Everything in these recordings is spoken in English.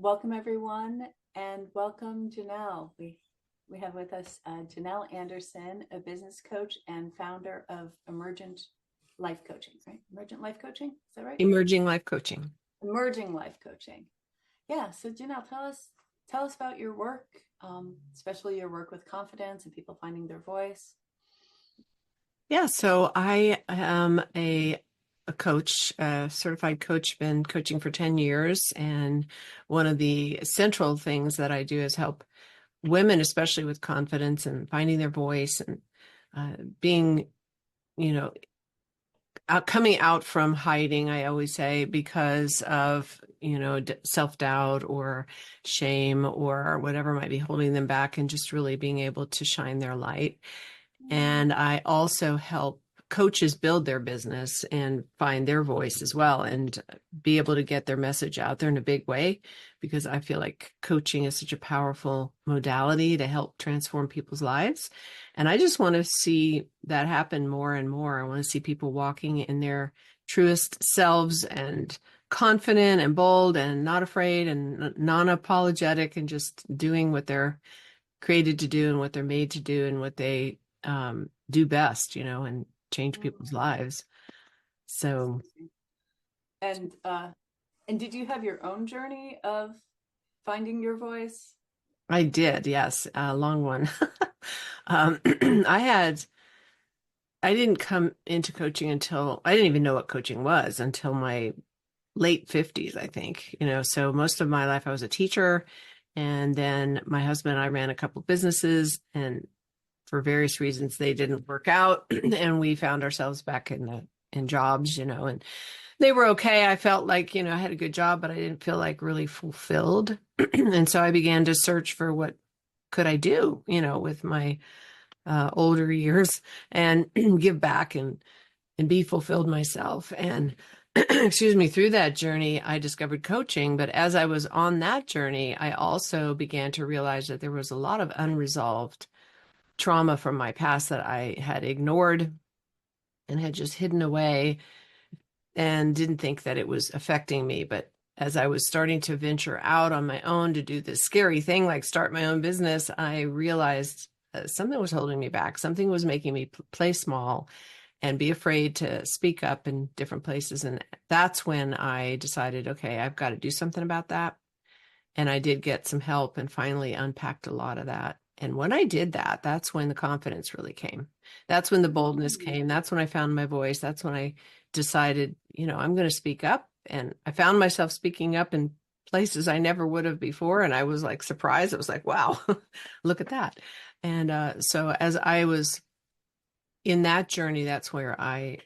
Welcome everyone, and welcome Janelle. We have with us Janelle Anderson, a business coach and founder of Emergent Life Coaching, right? Emergent Life Coaching, is that right? Emerging life coaching. Emerging Life Coaching. Yeah. So Janelle, tell us about your work, especially your work with confidence and people finding their voice. Yeah, so I am a coach, a certified coach, been coaching for 10 years. And one of the central things that I do is help women, especially with confidence and finding their voice and being, you know, coming out from hiding, I always say, because of, self-doubt or shame or whatever might be holding them back, and just really being able to shine their light. And I also help coaches build their business and find their voice as well and be able to get their message out there in a big way, because I feel like coaching is such a powerful modality to help transform people's lives. And I just want to see that happen more and more. I want to see people walking in their truest selves and confident and bold and not afraid and non-apologetic and just doing what they're created to do and what they're made to do and what they do best, and change people's lives. So And and did you have your own journey of finding your voice? I did, yes, a long one. um, I had, I didn't come into coaching until I didn't even know what coaching was until my late 50s, I think. So most of my life I was a teacher, and then my husband and I ran a couple businesses, and for various reasons they didn't work out and we found ourselves back in jobs, and they were okay. I felt like, I had a good job, but I didn't feel like really fulfilled. And so I began to search for what could I do, with my older years and give back and be fulfilled myself. And excuse me, through that journey, I discovered coaching. But as I was on that journey, I also began to realize that there was a lot of unresolved trauma from my past that I had ignored and had just hidden away and didn't think that it was affecting me. But as I was starting to venture out on my own to do this scary thing, like start my own business, I realized something was holding me back. Something was making me play small and be afraid to speak up in different places. And that's when I decided, okay, I've got to do something about that. And I did get some help and finally unpacked a lot of that. And when I did that, that's when the confidence really came. That's when the boldness came. That's when I found my voice. That's when I decided, I'm going to speak up. And I found myself speaking up in places I never would have before. And I was like surprised. It was like, wow, look at that. And so as I was in that journey, that's where I,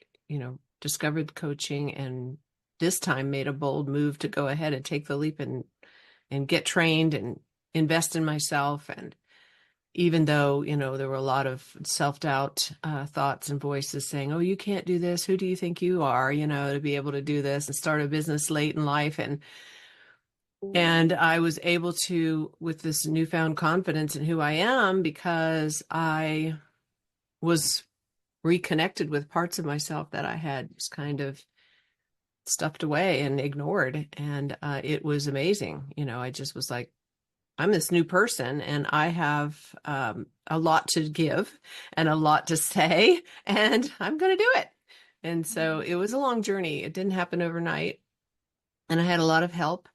discovered coaching, and this time made a bold move to go ahead and take the leap and get trained and invest in myself. And even though, there were a lot of self-doubt thoughts and voices saying, oh, you can't do this. Who do you think you are, to be able to do this and start a business late in life? And I was able to, with this newfound confidence in who I am, because I was reconnected with parts of myself that I had just kind of stuffed away and ignored. And it was amazing. I just was like, I'm this new person and I have a lot to give and a lot to say, and I'm going to do it. And so it was a long journey. It didn't happen overnight. And I had a lot of help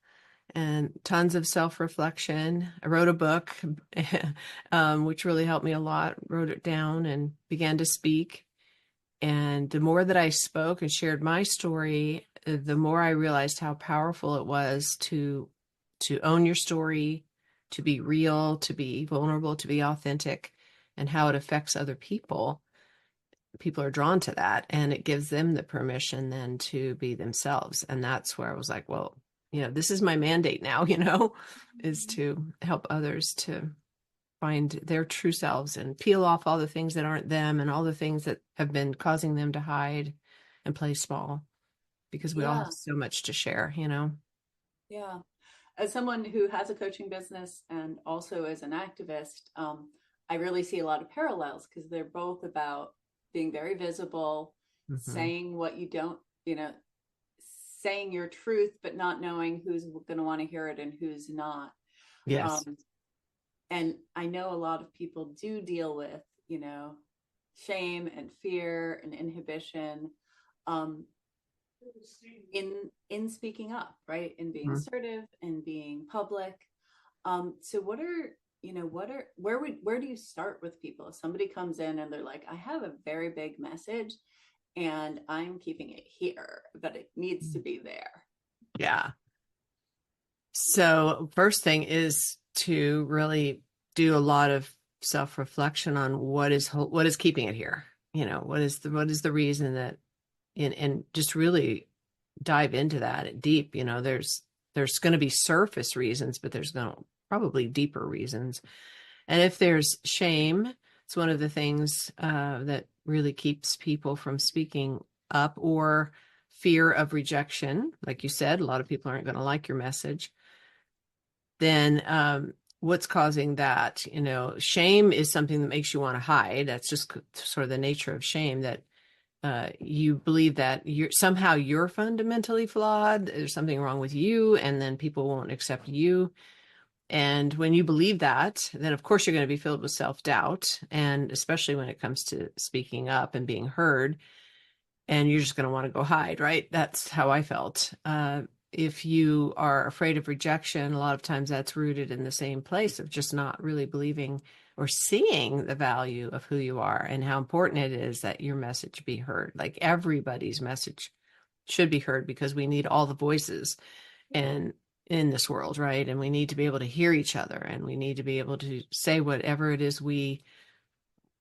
and tons of self-reflection. I wrote a book, which really helped me a lot, wrote it down and began to speak. And the more that I spoke and shared my story, the more I realized how powerful it was to own your story, to be real, to be vulnerable, to be authentic, and how it affects other people. People are drawn to that, and it gives them the permission then to be themselves. And that's where I was like, well, this is my mandate now, is to help others to find their true selves and peel off all the things that aren't them and all the things that have been causing them to hide and play small, because we all Yeah, have so much to share. yeah. As someone who has a coaching business and also as an activist, I really see a lot of parallels because they're both about being very visible, Hmm. saying what you don't, saying your truth, but not knowing who's going to want to hear it and who's not. Yes. Um, and I know a lot of people do deal with, shame and fear and inhibition, um, in speaking up, right? In being Mhm. assertive and being public. So what are, where do you start with people? If somebody comes in and they're like, I have a very big message and I'm keeping it here, but it needs to be there. Yeah. So first thing is to really do a lot of self-reflection on what is keeping it here. What is the reason that and just really dive into that deep. There's going to be surface reasons, but there's going to probably deeper reasons. And if there's shame, it's one of the things that really keeps people from speaking up, or fear of rejection. Like you said, a lot of people aren't going to like your message. Then what's causing that? Shame is something that makes you want to hide. That's just sort of the nature of shame, that you believe that you're fundamentally flawed. There's something wrong with you, and then people won't accept you. And when you believe that, then of course you're going to be filled with self-doubt, and especially when it comes to speaking up and being heard, and you're just going to want to go hide, right? That's how I felt. If you are afraid of rejection, a lot of times that's rooted in the same place of just not really believing or seeing the value of who you are and how important it is that your message be heard. Like everybody's message should be heard, because we need all the voices and in this world, right? And we need to be able to hear each other, and we need to be able to say whatever it is we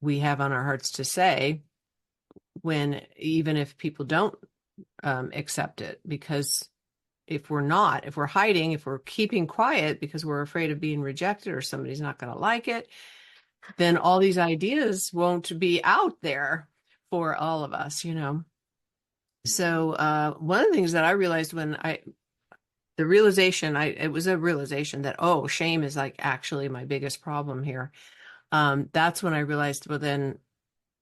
have on our hearts to say, when even if people don't accept it. Because if we're hiding, if we're keeping quiet because we're afraid of being rejected or somebody's not going to like it, then all these ideas won't be out there for all of us. So one of the things that I realized it was a realization that, oh, shame is like actually my biggest problem here. That's when I realized, well, then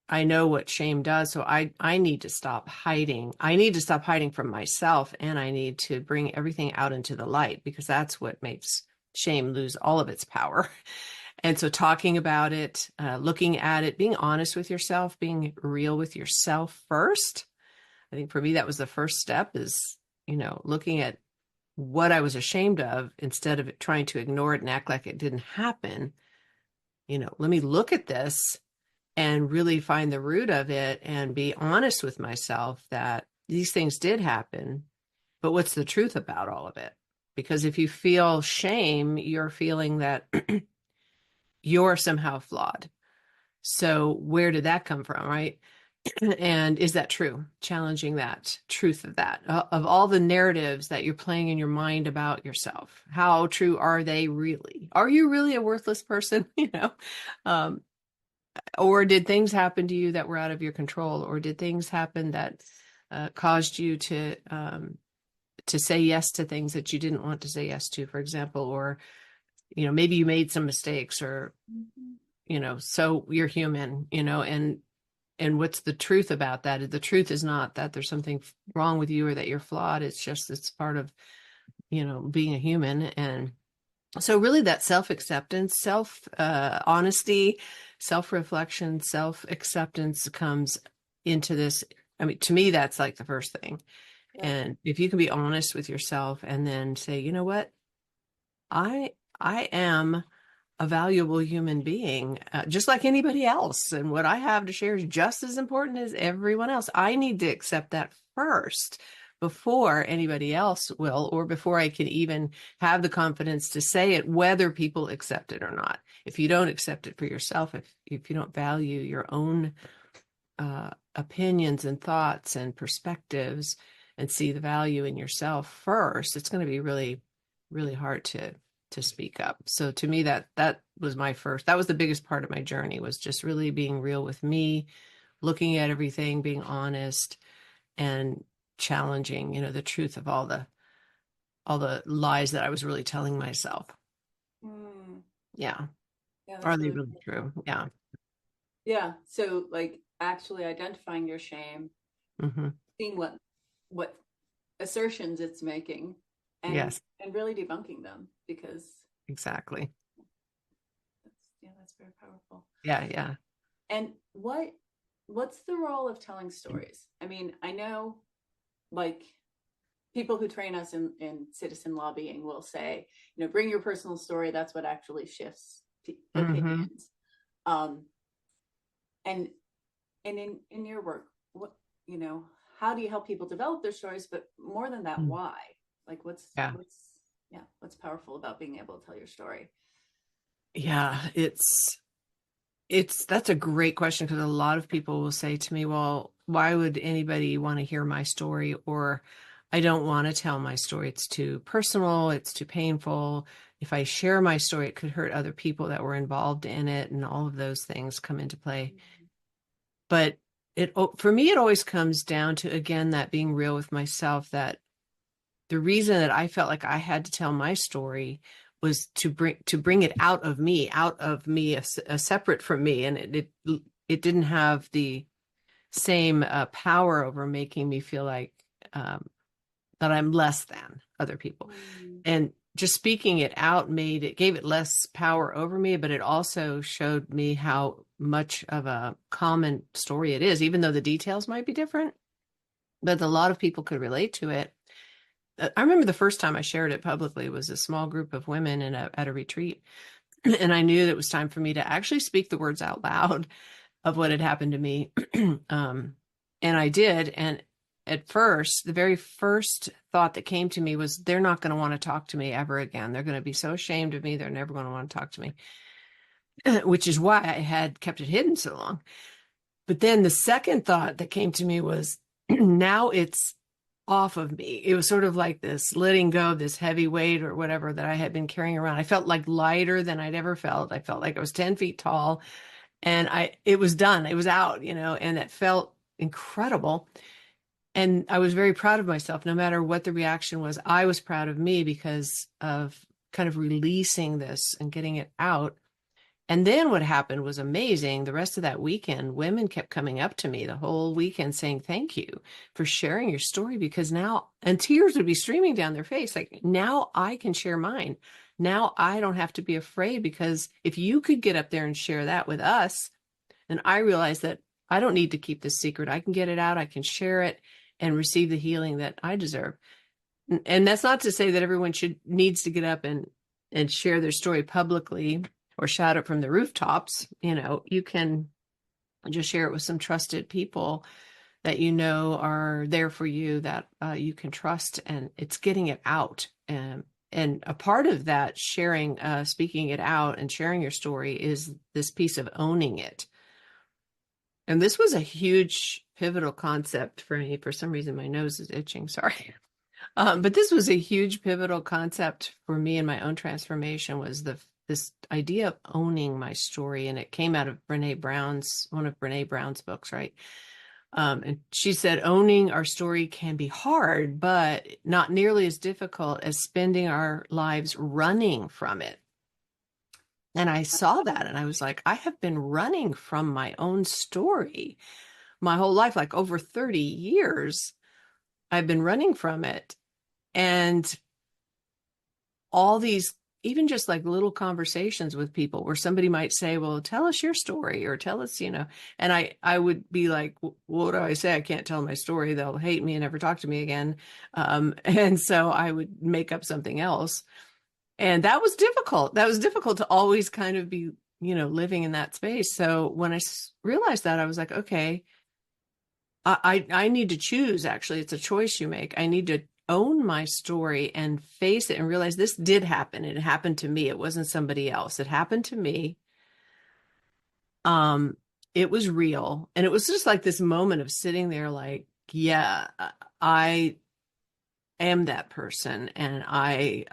I know what shame does. So I need to stop hiding. I need to stop hiding from myself, and I need to bring everything out into the light, because that's what makes shame lose all of its power. And so talking about it, looking at it, being honest with yourself, being real with yourself first. I think for me, that was the first step, is, looking at what I was ashamed of, instead of trying to ignore it and act like it didn't happen. Let me look at this and really find the root of it and be honest with myself that these things did happen, but what's the truth about all of it? Because if you feel shame, you're feeling that you're somehow flawed. So where did that come from, right? And is that true? Challenging that truth of that, of all the narratives that you're playing in your mind about yourself. How true are they really? Are you really a worthless person? Um, or did things happen to you that were out of your control? Or did things happen that caused you to say yes to things that you didn't want to say yes to, for example? Or, maybe you made some mistakes, or, so you're human, and what's the truth about that? The truth is not that there's something wrong with you or that you're flawed. It's just, it's part of, being a human. And so really that self-acceptance, honesty, self-reflection, self-acceptance comes into this. I mean, to me, that's like the first thing. Yeah. And if you can be honest with yourself and then say, you know what, I am a valuable human being, just like anybody else. And what I have to share is just as important as everyone else. I need to accept that first before anybody else will, or before I can even have the confidence to say it, whether people accept it or not. If you don't accept it for yourself, if you don't value your own opinions and thoughts and perspectives, and see the value in yourself first, it's going to be really, really hard to speak up. So to me, that was that was the biggest part of my journey, was just really being real with me, looking at everything, being honest, and challenging, the truth of all the lies that I was really telling myself. Mm, Yeah. yeah, Are that's they really really cool. true? Yeah. Yeah. So like actually identifying your shame, Hmm. seeing what assertions it's making, and Yes, really debunking them, because exactly. that's very powerful. Yeah, yeah. And what's the role of telling stories? I mean, I know, like, people who train us in citizen lobbying will say, bring your personal story. That's what actually shifts Mm-hmm. opinions. Um, and in your work, what, you know, how do you help people develop their stories? But more than that, why? Like, Yeah. what's powerful about being able to tell your story? Yeah, it's that's a great question because a lot of people will say to me, well, why would anybody want to hear my story? Or I don't want to tell my story. It's too personal, it's too painful. If I share my story, it could hurt other people that were involved in it, and all of those things come into play. But for me, it always comes down to, again, that being real with myself, that the reason that I felt like I had to tell my story was to bring it out of me, a separate from me, and it didn't have the same power over making me feel like that I'm less than other people. Mm. And just speaking it out gave it less power over me, but it also showed me how much of a common story it is, even though the details might be different, but a lot of people could relate to it. I remember the first time I shared it publicly was a small group of women at a retreat. And I knew that it was time for me to actually speak the words out loud of what had happened to me. um, and I did. And at first, the very first thought that came to me was, they're not going to want to talk to me ever again. They're going to be so ashamed of me. They're never going to want to talk to me, which is why I had kept it hidden so long. But then the second thought that came to me was, now it's off of me. It was sort of like this letting go of this heavy weight or whatever that I had been carrying around. I felt like lighter than I'd ever felt. I felt like I was 10 feet tall, and it was done. It was out, and it felt incredible. And I was very proud of myself. No matter what the reaction was, I was proud of me because of kind of releasing this and getting it out. And then what happened was amazing. The rest of that weekend, women kept coming up to me the whole weekend saying, thank you for sharing your story, because now, and tears would be streaming down their face. Like, now I can share mine. Now I don't have to be afraid, because if you could get up there and share that with us, then I realized that I don't need to keep this secret. I can get it out. I can share it and receive the healing that I deserve. And that's not to say that everyone needs to get up and share their story publicly or shout it from the rooftops. You can just share it with some trusted people that are there for you, that you can trust, and it's getting it out. And a part of that sharing, speaking it out and sharing your story, is this piece of owning it. And this was a huge pivotal concept for me. For some reason, my nose is itching. Sorry. But this was a huge pivotal concept for me in my own transformation, was this idea of owning my story. And it came out of one of Brene Brown's books, right? And she said, owning our story can be hard, but not nearly as difficult as spending our lives running from it. And I saw that, and I was like, I have been running from my own story my whole life, like over 30 years. I've been running from it. And all these, even just like little conversations with people where somebody might say, well, tell us your story, or tell us, and I would be like, what do I say? I can't tell my story. They'll hate me and never talk to me again. And so I would make up something else. And that was difficult. That was difficult to always kind of be, living in that space. So when I realized that, I was like, okay, I need to choose. Actually, it's a choice you make. I need to own my story and face it and realize this did happen. It happened to me. It wasn't somebody else. It happened to me. Um, it was real. And it was just like this moment of sitting there like, yeah, I am that person, and I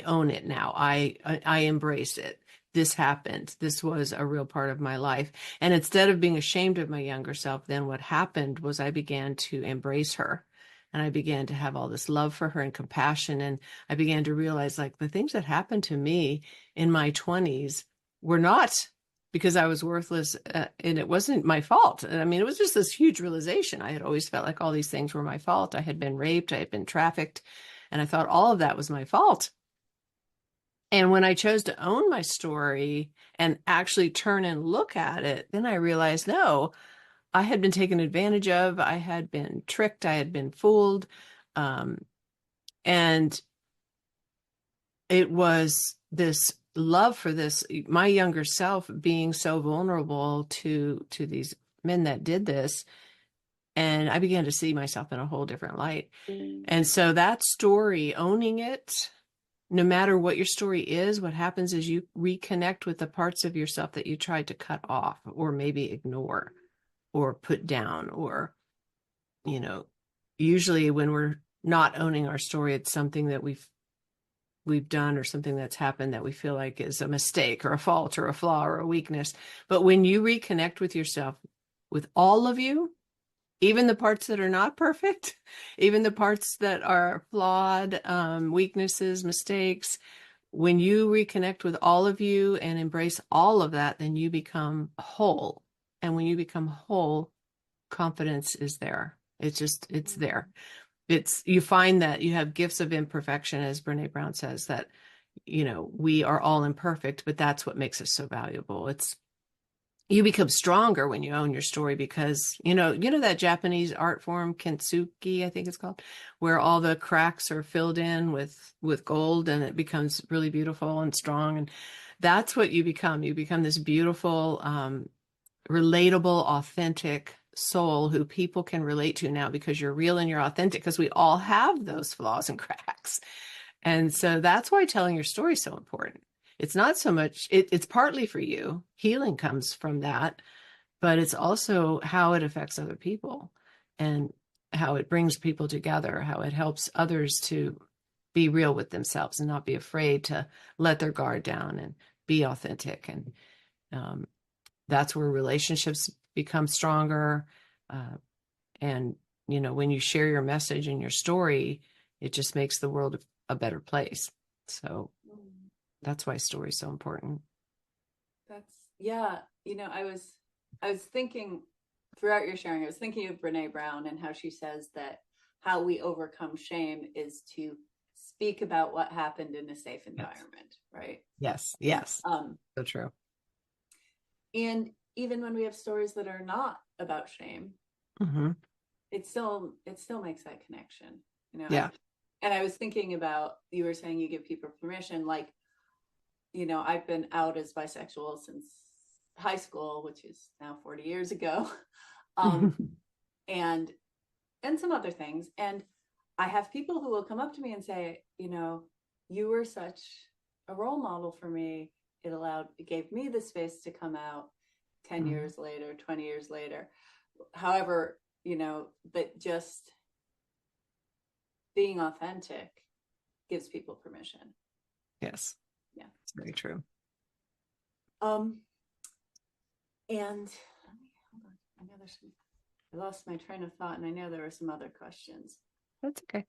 own it now. I embrace it. This happened. This was a real part of my life. And instead of being ashamed of my younger self, then what happened was I began to embrace her, and I began to have all this love for her and compassion. And I began to realize, like, the things that happened to me in my 20s were not because I was worthless, and it wasn't my fault. I mean, it was just this huge realization. I had always felt like all these things were my fault. I had been raped, I had been trafficked, and I thought all of that was my fault. And when I chose to own my story and actually turn and look at it, then I realized, no, I had been taken advantage of. I had been tricked. I had been fooled. Um, and it was this love for this, my younger self being so vulnerable to these men that did this. And I began to see myself in a whole different light. And so that story, owning it, no matter what your story is, what happens is you reconnect with the parts of yourself that you tried to cut off or maybe ignore or put down, or, you know, usually when we're not owning our story, it's something that we've done or something that's happened that we feel like is a mistake or a fault or a flaw or a weakness. But when you reconnect with yourself, with all of you, even the parts that are not perfect, even the parts that are flawed, weaknesses, mistakes, when you reconnect with all of you and embrace all of that, then you become whole. And when you become whole, confidence is there. It's there. You find that you have gifts of imperfection, as Brene Brown says, that, we are all imperfect, but that's what makes us so valuable. You become stronger when you own your story, because that Japanese art form kintsugi, I think it's called, where all the cracks are filled in with gold and it becomes really beautiful and strong. And that's what you become. You become this beautiful, relatable, authentic soul who people can relate to now, because you're real and you're authentic, because we all have those flaws and cracks. And so that's why telling your story is so important. It's not so much, it's partly for you. Healing comes from that, but it's also how it affects other people and how it brings people together, how it helps others to be real with themselves and not be afraid to let their guard down and be authentic. And that's where relationships become stronger. And, when you share your message and your story, it just makes the world a better place. So that's why story is so important. Yeah. I was thinking throughout your sharing, I was thinking of Brene Brown and how she says that how we overcome shame is to speak about what happened in a safe environment, right? Yes. So true. And even when we have stories that are not about shame, Mm-hmm. it still makes that connection, Yeah. And I was thinking about, you were saying you give people permission, like, I've been out as bisexual since high school, which is now 40 years ago. And some other things. And I have people who will come up to me and say, you were such a role model for me. It gave me the space to come out 10 years later, 20 years later. However, but just being authentic gives people permission. Yes. Yeah. It's very true. And hold on. I know I lost my train of thought, and I know there were some other questions. That's okay.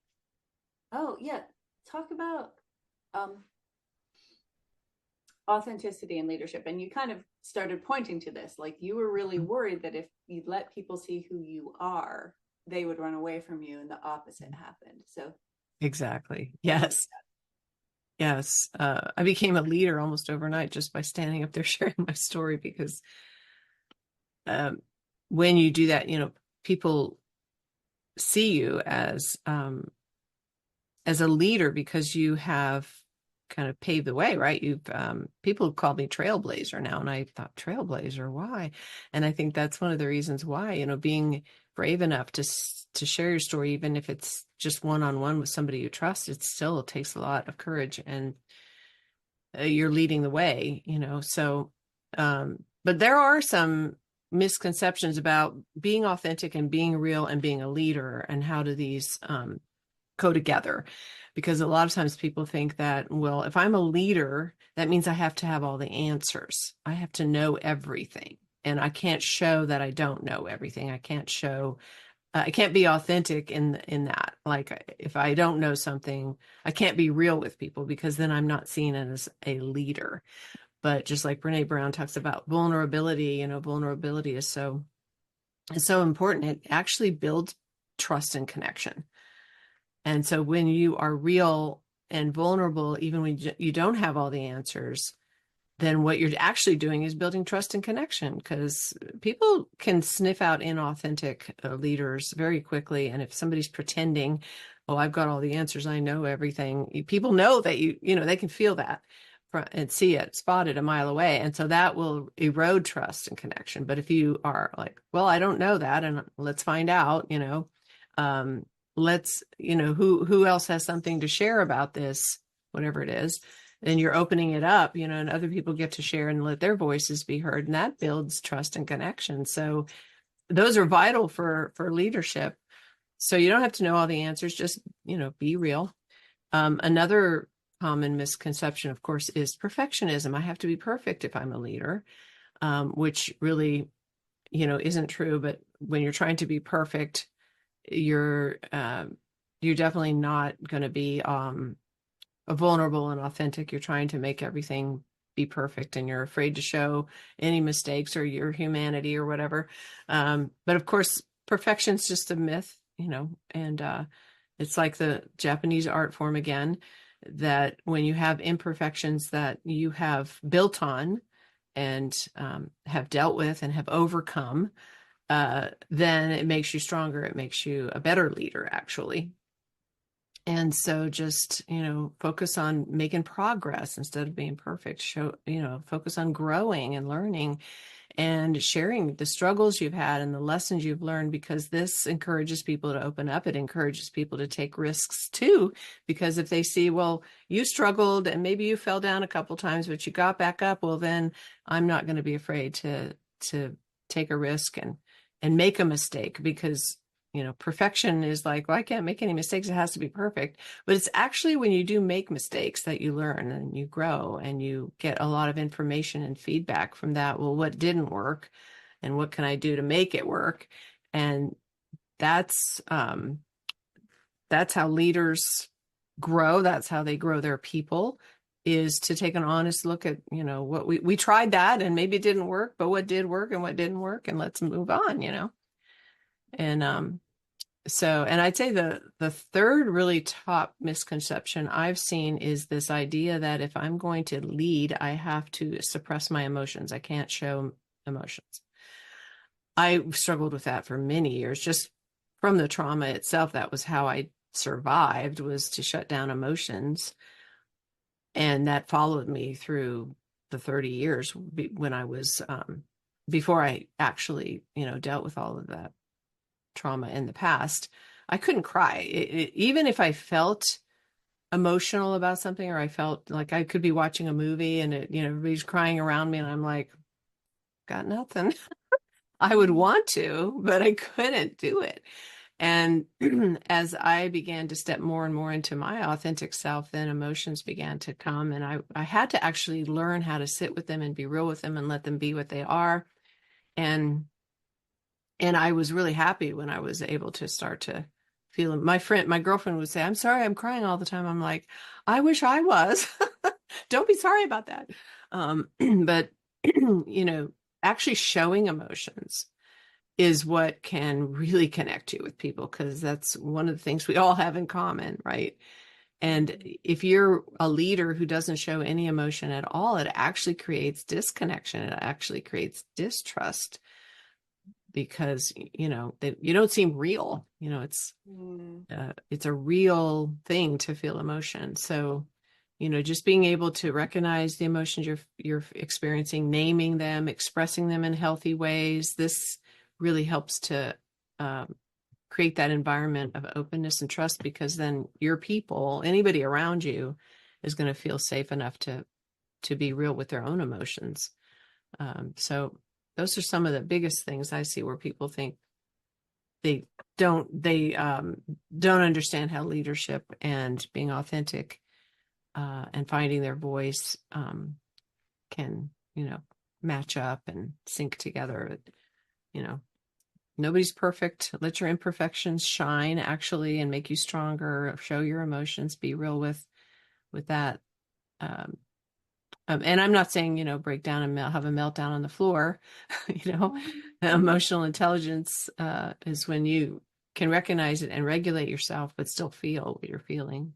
Oh yeah. Talk about authenticity and leadership. And you kind of started pointing to this, like you were really worried that if you let people see who you are, they would run away from you, and the opposite happened. So Exactly. Yes. Yes. I became a leader almost overnight just by standing up there sharing my story, because when you do that, people see you as a leader, because you have kind of paved the way, right? People call me trailblazer now, and I thought, trailblazer, why? And I think that's one of the reasons why, being brave enough to share your story, even if it's just one-on-one with somebody you trust, it takes a lot of courage, and you're leading the way, so but there are some misconceptions about being authentic and being real and being a leader, and how do these go together. Because a lot of times people think that, well, if I'm a leader, that means I have to have all the answers. I have to know everything. And I can't show that I don't know everything. I can't be authentic in that. Like, if I don't know something, I can't be real with people, because then I'm not seen as a leader. But just like Brene Brown talks about vulnerability, vulnerability is it's so important. It actually builds trust and connection. And so when you are real and vulnerable, even when you don't have all the answers, then what you're actually doing is building trust and connection, because people can sniff out inauthentic leaders very quickly. And if somebody's pretending, oh, I've got all the answers, I know everything, people know that they can feel that and see it, spot it a mile away. And so that will erode trust and connection. But if you are like, well, I don't know that, and let's find out, let's, who else has something to share about this, whatever it is, and you're opening it up, and other people get to share and let their voices be heard. And that builds trust and connection. So those are vital for leadership. So you don't have to know all the answers, just, be real. Another common misconception, of course, is perfectionism. I have to be perfect if I'm a leader, which really, isn't true. But when you're trying to be perfect, you're definitely not going to be vulnerable and authentic. You're trying to make everything be perfect, and you're afraid to show any mistakes or your humanity or whatever. But of course, perfection's just a myth, and it's like the Japanese art form again, that when you have imperfections that you have built on and have dealt with and have overcome, then it makes you stronger. It makes you a better leader, actually. And so just, focus on making progress instead of being perfect. Focus on growing and learning and sharing the struggles you've had and the lessons you've learned, because this encourages people to open up. It encourages people to take risks too, because if they see, well, you struggled and maybe you fell down a couple times, but you got back up, well, then I'm not going to be afraid to take a risk and make a mistake, because perfection is like, well, I can't make any mistakes, it has to be perfect. But it's actually when you do make mistakes that you learn and you grow and you get a lot of information and feedback from that. Well, what didn't work and what can I do to make it work? And that's how leaders grow. That's how they grow their people, is to take an honest look at, what we tried that and maybe it didn't work, but what did work and what didn't work, and let's move on, and and I'd say the third really top misconception I've seen is this idea that if I'm going to lead, I have to suppress my emotions. I can't show emotions. I struggled with that for many years, just from the trauma itself. That was how I survived, was to shut down emotions. And that followed me through the 30 years when I was, before I actually, dealt with all of that trauma in the past. I couldn't cry. Even if I felt emotional about something, or I felt like I could be watching a movie and everybody's crying around me and I'm like, got nothing. I would want to, but I couldn't do it. And as I began to step more and more into my authentic self, then emotions began to come, and I had to actually learn how to sit with them and be real with them and let them be what they are. And I was really happy when I was able to start to feel. My girlfriend would say, I'm sorry, I'm crying all the time. I'm like, I wish I was. Don't be sorry about that. But, actually showing emotions is what can really connect you with people, because that's one of the things we all have in common, right? And if you're a leader who doesn't show any emotion at all, it actually creates disconnection. It actually creates distrust, because you don't seem real. It's a real thing to feel emotion. So just being able to recognize the emotions you're experiencing, naming them, expressing them in healthy ways, this really helps to create that environment of openness and trust, because then your people, anybody around you, is going to feel safe enough to be real with their own emotions. So those are some of the biggest things I see where people think they don't understand how leadership and being authentic and finding their voice can, match up and sync together. Nobody's perfect. Let your imperfections shine, actually, and make you stronger. Show your emotions. Be real with that. And I'm not saying, break down and have a meltdown on the floor. you know, Mhm. Emotional intelligence is when you can recognize it and regulate yourself, but still feel what you're feeling.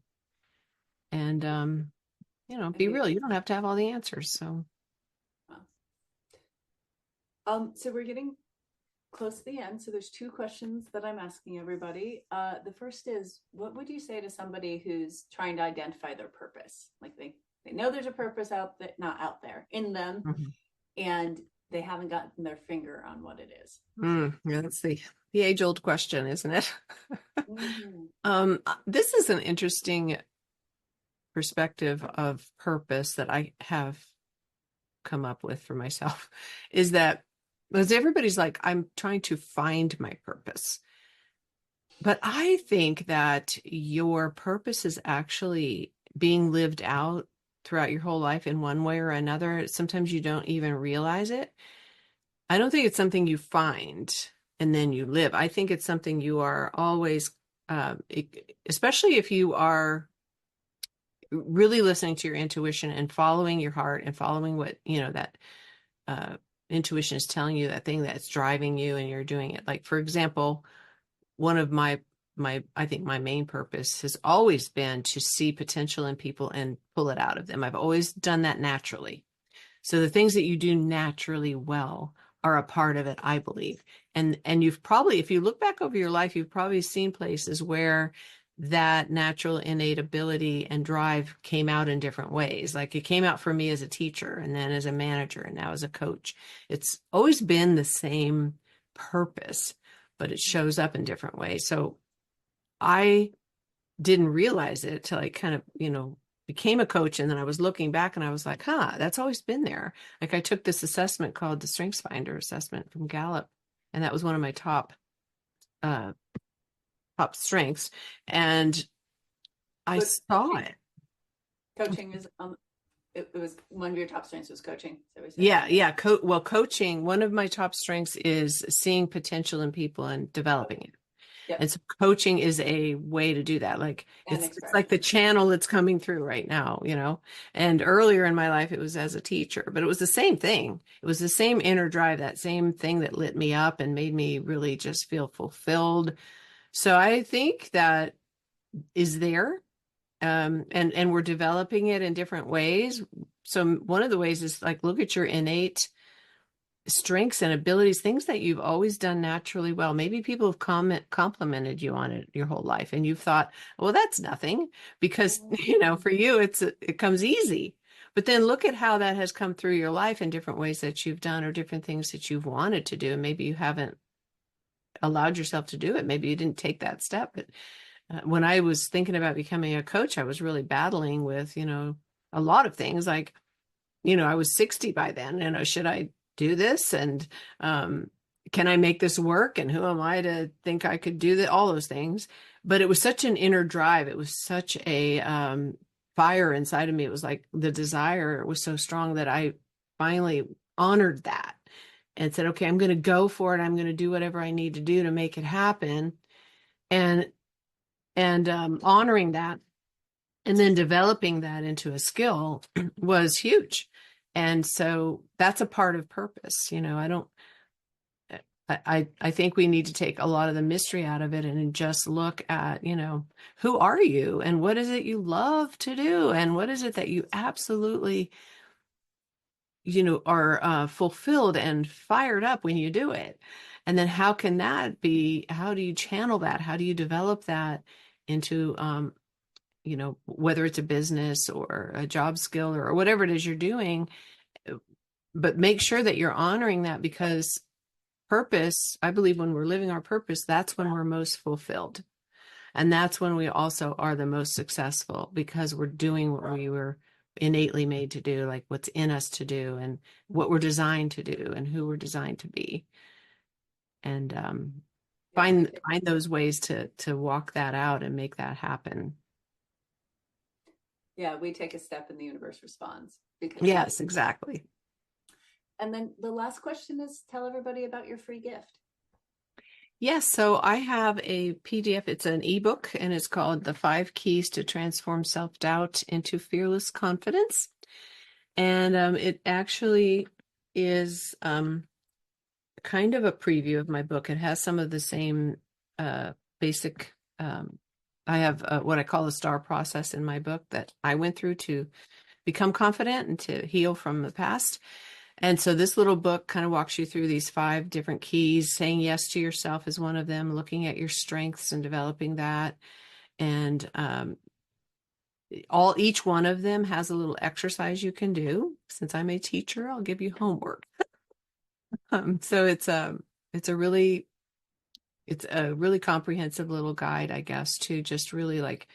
And, And be real. You don't have to have all the answers. So, well, so we're getting close to the end. So there's two questions that I'm asking everybody. The first is, what would you say to somebody who's trying to identify their purpose? Like they know there's a purpose out there, not out there, in them, mhm. and they haven't gotten their finger on what it is. Yeah, that's the age-old question, isn't it? Mm-hmm. This is an interesting perspective of purpose that I have come up with for myself is that because everybody's like, I'm trying to find my purpose. But I think that your purpose is actually being lived out throughout your whole life in one way or another. Sometimes you don't even realize it. I don't think it's something you find and then you live. I think it's something you are always, especially if you are really listening to your intuition and following your heart and following what, that uh, intuition is telling you, that thing that's driving you and you're doing it. Like, for example, one of I think my main purpose has always been to see potential in people and pull it out of them. I've always done that naturally. So the things that you do naturally well are a part of it, I believe. And you've probably, if you look back over your life, you've probably seen places where that natural innate ability and drive came out in different ways. Like it came out for me as a teacher and then as a manager and now as a coach. It's always been the same purpose, but it shows up in different ways. So I didn't realize it till I kind of, became a coach. And then I was looking back and I was like, that's always been there. Like I took this assessment called the Strengths Finder assessment from Gallup. And that was one of my uh, top strengths. And I So it's saw coaching. it. Coaching is it was one of your top strengths was coaching. Is that what you said? Yeah. Yeah. Coaching, one of my top strengths is seeing potential in people and developing it. Yep. And so coaching is a way to do that. Like And it's like the expression. channel that's coming through right now. And earlier in my life it was as a teacher, but it was the same thing. It was the same inner drive, that same thing that lit me up and made me really just feel fulfilled. So I think that is there. And we're developing it in different ways. So one of the ways is like look at your innate strengths and abilities, things that you've always done naturally well. Maybe people have complimented you on it your whole life, and you've thought, well, that's nothing because, for you, it comes easy. But then look at how that has come through your life in different ways that you've done or different things that you've wanted to do. And maybe you haven't allowed yourself to do it. Maybe you didn't take that step. But when I was thinking about becoming a coach, I was really battling with, a lot of things like, I was 60 by then, should I do this? And um, can I make this work? And who am I to think I could do that? All those things. But it was such an inner drive. It was such a fire inside of me. It was like the desire was so strong that I finally honored that and said, okay, I'm going to go for it. I'm going to do whatever I need to do to make it happen. And honoring that and then developing that into a skill was huge. And so that's a part of purpose. I think we need to take a lot of the mystery out of it and just look at, who are you and what is it you love to do? And what is it that you absolutely, are fulfilled and fired up when you do it? And then how can that be? How do you channel that? How do you develop that into, whether it's a business or a job skill or whatever it is you're doing, but make sure that you're honoring that because purpose, I believe when we're living our purpose, that's when we're most fulfilled. And that's when we also are the most successful because we're doing what we were innately made to do, like what's in us to do and what we're designed to do and who we're designed to be. And Yeah, find those ways to walk that out and make that happen. we take a step and the universe responds because. Yes, exactly. And then the last question is tell everybody about your free gift. Yes, so I have a PDF. It's an ebook and it's called The 5 Keys to Transform Self-Doubt into Fearless Confidence. And it actually is kind of a preview of my book. It has some of the same basic. I have what I call the STAR process in my book that I went through to become confident and to heal from the past. And so this little book kind of walks you through these 5 different keys. Saying yes to yourself is one of them, looking at your strengths and developing that. And each one of them has a little exercise you can do. Since I'm a teacher, I'll give you homework. So it's a really comprehensive little guide, I guess, to just really like,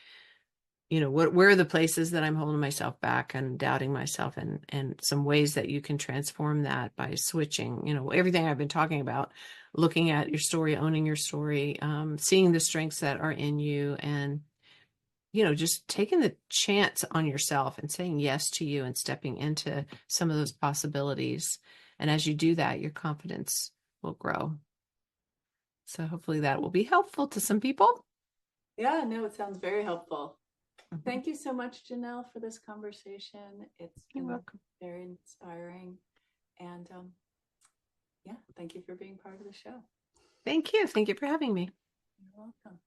where are the places that I'm holding myself back and doubting myself, and some ways that you can transform that by switching, everything I've been talking about, looking at your story, owning your story, seeing the strengths that are in you, and just taking the chance on yourself and saying yes to you and stepping into some of those possibilities. And as you do that, your confidence will grow. So hopefully that will be helpful to some people. Yeah, no, it sounds very helpful. Thank you so much, Janelle, for this conversation. It's You're been welcome. very inspiring. And yeah, thank you for being part of the show. Thank you. Thank you for having me. You're welcome.